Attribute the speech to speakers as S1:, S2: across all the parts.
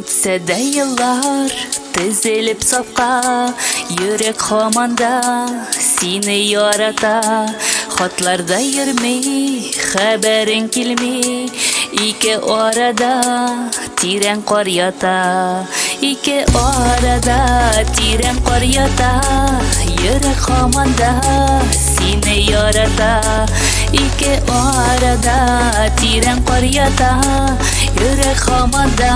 S1: Үтсе де yıllar тізіліп сапқа, йөрек хаманда сені ярата. Хатларда йөрмей, хәбәрең килмей, ике арада тирән кар ята. Ике арада тирән кар ята, йөрек хаманда сені ярата. Ике арада тирән кар ята, йөрек хаманда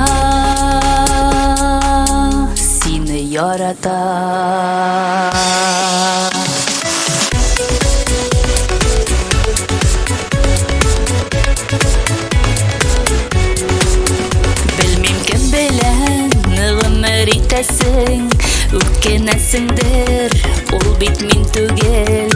S1: сені ярата. Үткенәсеңдер, ул бит мин түгел.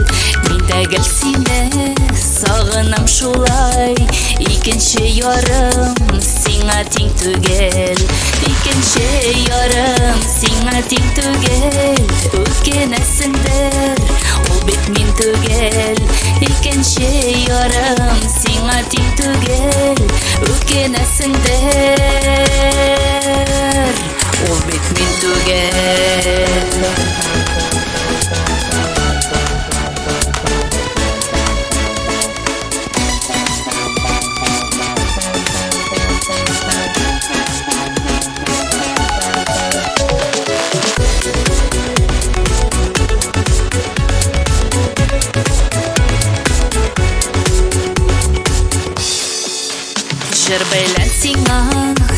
S1: Мин дә гел сине сагынам шулай. Икенче ярым сиңа тиң түгел. Икенче ярым сиңа тиң түгел. Үткенәсеңдер, ул бит мин түгел. Икенче ярым сиңа тиң түгел. Үткенәсеңдер, ул бит мин түгел. Җыр белән сиңа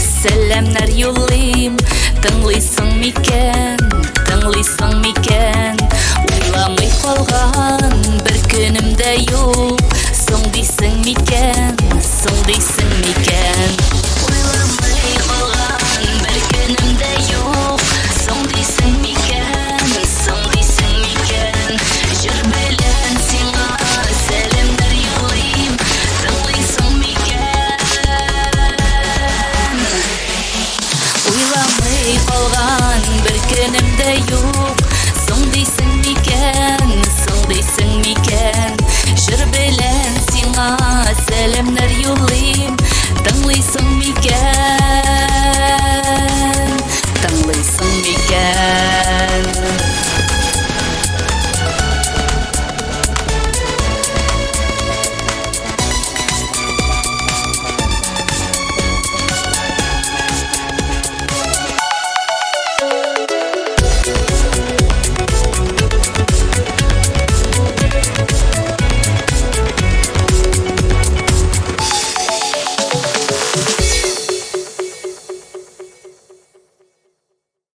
S1: сәламнар юллыйм. Тыңлыйсың микән, тыңлыйсың микән? Уйламый калган бер көнем дә юк. Соң дисең микән, соң дисең микән? Уйламый калган бер көнем дә юк. Соң дисең микән, соң дисең микән? Җыр белән сиңа сәламнар юллыйм. Тыңлыйсың микән? Уйламый калган бер көнем дә юк.